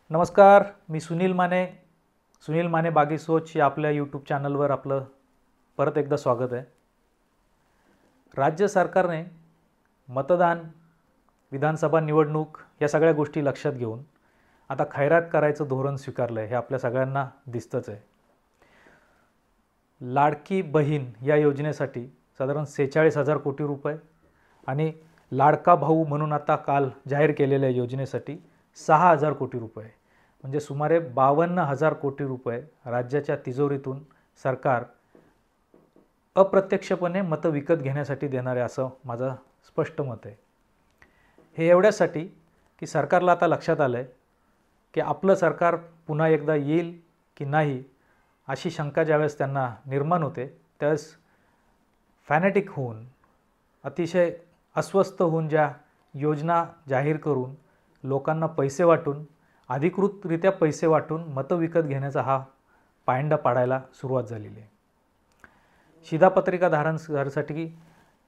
नमस्कार, मी सुनील माने बागी सोच या आपल्या यूट्यूब चॅनलवर आपलं परत एकदा स्वागत आहे। राज्य सरकारने मतदान, विधानसभा निवडणूक या सगळ्या गोष्टी लक्षात घेऊन आता खैरात करायचं धोरण स्वीकारलं आहे, हे आपल्या सगळ्यांना दिसतंच आहे। लाडकी बहीण या योजनेसाठी साधारण 46,000 कोटी रुपये आणि लाडका भाऊ म्हणून आता काल जाहीर केलेल्या योजनेसाठी 6,000 कोटी रुपये, म्हणजे सुमारे 52,000 कोटी रुपये राज्याच्या तिजोरीतून सरकार अप्रत्यक्षपणे मतं विकत घेण्यासाठी देणार आहे, असं माझं स्पष्ट मत आहे। हे एवढ्यासाठी की सरकारला आता लक्षात आलं आहे की आपलं सरकार पुन्हा एकदा येईल की नाही अशी शंका ज्यावेळेस त्यांना निर्माण होते त्यावेळेस फॅनेटिक होऊन, अतिशय अस्वस्थ होऊन ज्या योजना जाहीर करून लोकांना पैसे वाटून, अधिकृतरित्या पैसे वाटून मतं विकत घेण्याचा हा पायंडा पाडायला सुरुवात झालेली आहे। शिधापत्रिकाधारकांसाठी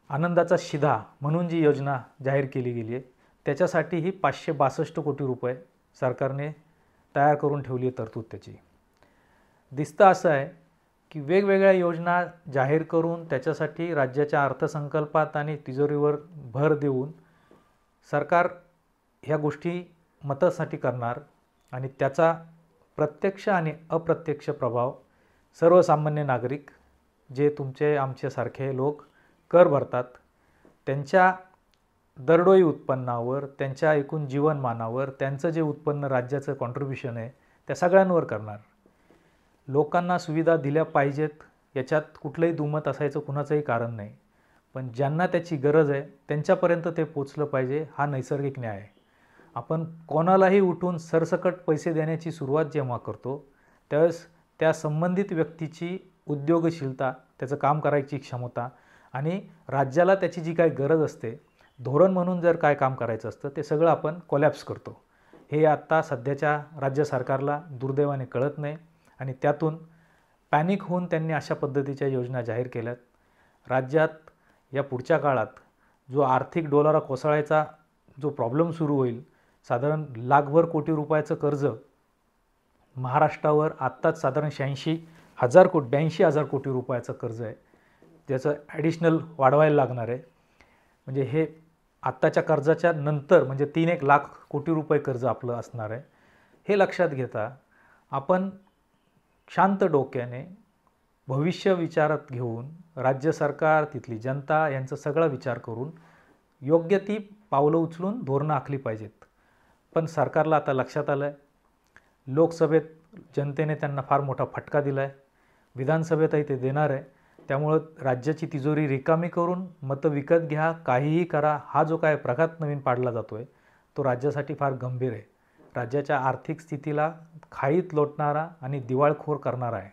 आनंदाचा शिधा म्हणून जी योजना जाहीर केली गेली आहे त्याच्यासाठीही 562 कोटी रुपये सरकारने तयार करून ठेवली आहे तरतूद त्याची। दिसतं असं आहे की वेगवेगळ्या योजना जाहीर करून त्याच्यासाठी राज्याच्या अर्थसंकल्पात आणि तिजोरीवर भर देऊन सरकार ह्या गोष्टी मतासाठी करणार आणि त्याचा प्रत्यक्ष आणि अप्रत्यक्ष प्रभाव सर्वसामान्य नागरिक, जे तुमचे आमच्यासारखे लोक कर भरतात, त्यांच्या दरडोई उत्पन्नावर, त्यांच्या एकूण जीवनमानावर, त्यांचं जे उत्पन्न राज्याचं कॉन्ट्रिब्युशन आहे त्या सगळ्यांवर करणार। लोकांना सुविधा दिल्या पाहिजेत याच्यात कुठलंही दुमत असायचं कुणाचंही कारण नाही, पण ज्यांना त्याची गरज आहे त्यांच्यापर्यंत ते पोचलं पाहिजे, हा नैसर्गिक न्याय आहे। आपण कोणालाही उठून सरसकट पैसे देण्याची सुरुवात जेव्हा करतो त्यावेळेस त्या संबंधित व्यक्तीची उद्योगशीलता, त्याचं काम करायची क्षमता आणि राज्याला त्याची जी काही गरज असते, धोरण म्हणून जर काय काम करायचं असतं ते सगळं आपण कोलॅप्स करतो। हे आता सध्याच्या राज्य सरकारला दुर्दैवाने कळत नाही आणि त्यातून पॅनिक होऊन त्यांनी अशा पद्धतीच्या योजना जाहीर केल्यात। राज्यात या पुढच्या काळात जो आर्थिक डोलारा कोसळायचा जो प्रॉब्लेम सुरू होईल, साधारण लाखभर कोटी रुपयाचं कर्ज महाराष्ट्रावर आत्ताच साधारण 82,000 कोटी रुपयाचं कर्ज आहे, ज्याचं ॲडिशनल वाढवायला लागणार आहे। म्हणजे हे आत्ताच्या कर्जाच्या नंतर म्हणजे 3-1 लाख कोटी रुपये कर्ज आपलं असणार आहे। हे लक्षात घेता आपण शांत डोक्याने भविष्य विचारात घेऊन राज्य सरकार, तिथली जनता यांचा सगळा विचार करून योग्य ती पावलं उचलून धोरणं आखली पाहिजेत। पण सरकारला आता लक्षात आलं आहे, लोकसभेत जनतेने त्यांना फार मोठा फटका दिला आहे, विधानसभेतही ते देणार आहे। त्यामुळं राज्याची तिजोरी रिकामी करून मतं विकत घ्या, काहीही करा, हा जो काय प्रघात नवीन पाडला जातो आहे तो राज्यासाठी फार गंभीर आहे, राज्याच्या आर्थिक स्थितीला खाईत लोटणारा आणि दिवाळखोर करणारा आहे।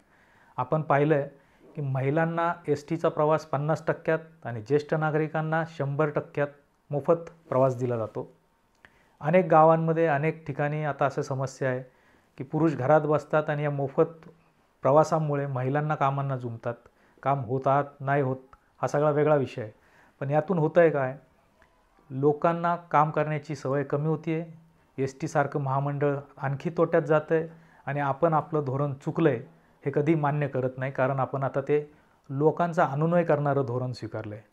आपण पाहिलं आहे की महिलांना एसटीचा प्रवास 50% आणि ज्येष्ठ नागरिकांना 100% मोफत प्रवास दिला जातो। अनेक गावांमध्ये, अनेक ठिकाणी आता असं समस्या आहे की पुरुष घरात बसतात आणि या मोफत प्रवासामुळे महिलांना कामांना जुंपतात। काम होतात नाही होत हा सगळा वेगळा विषय आहे, पण यातून होतं आहे काय, लोकांना काम करण्याची सवय कमी होती आहे, एस टीसारखं महामंडळ आणखी तोट्यात जातं आहे आणि आपण आपलं धोरण चुकलं आहे हे कधी मान्य करत नाही, कारण आपण आता ते लोकांचा अनुनय करणारं धोरण स्वीकारलं आहे।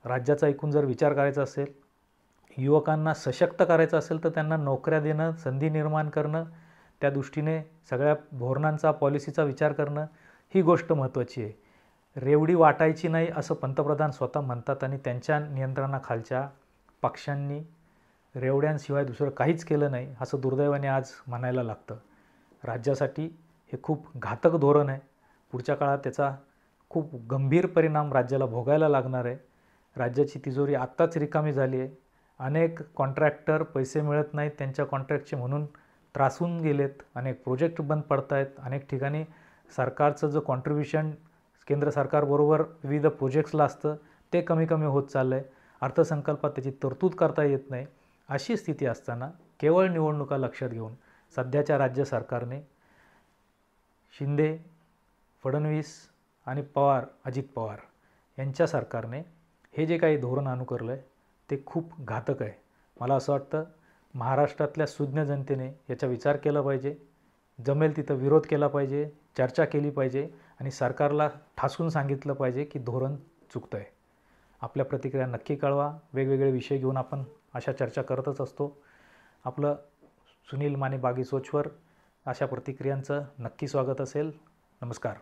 राज्याचा एकूण जर विचार करायचा असेल, युवकांना सशक्त करायचं असेल तर त्यांना नोकऱ्या देणं, संधी निर्माण करणं, त्या दृष्टीने सगळ्या धोरणांचा, पॉलिसीचा विचार करणं ही गोष्ट महत्त्वाची आहे। रेवडी वाटायची नाही असं पंतप्रधान स्वतः म्हणतात आणि त्यांच्या नियंत्रणाखालच्या पक्षांनी रेवड्यांशिवाय दुसरं काहीच केलं नाही असं दुर्दैवाने आज म्हणायला लागतं। राज्यासाठी हे खूप घातक धोरण आहे, पुढच्या काळात त्याचा खूप गंभीर परिणाम राज्याला भोगायला लागणार आहे। राज्याची तिजोरी आत्ताच रिकामी झाली आहे, अनेक कॉन्ट्रॅक्टर पैसे मिळत नाहीत त्यांच्या कॉन्ट्रॅक्टचे म्हणून त्रासून गेलेत, अनेक प्रोजेक्ट बंद पडत आहेत, अनेक ठिकाणी सरकारचं जो कॉन्ट्रिब्युशन केंद्र सरकारबरोबर विविध प्रोजेक्ट्सला असतं ते कमी कमी होत चाललं आहे, अर्थसंकल्पात त्याची तरतूद करता येत नाही। अशी स्थिती असताना केवळ निवडणुका लक्षात घेऊन सध्याच्या राज्य सरकारने, शिंदे, फडणवीस आणि अजित पवार यांच्या सरकारने हे जे काही धोरण अनुकरलं आहे ते खूप घातक आहे। मला असं वाटतं महाराष्ट्रातल्या सुज्ञ जनतेने याचा विचार केला पाहिजे, जमेल तिथं विरोध केला पाहिजे, चर्चा केली पाहिजे आणि सरकारला ठासून सांगितलं पाहिजे की धोरण चुकतं आहे. आपल्या प्रतिक्रिया नक्की कळवा. वेगवेगळे विषय घेऊन आपण अशा चर्चा करतच असतो. आपलं सुनील माने बागी सोचवर अशा प्रतिक्रियांचं नक्की स्वागत असेल. नमस्कार.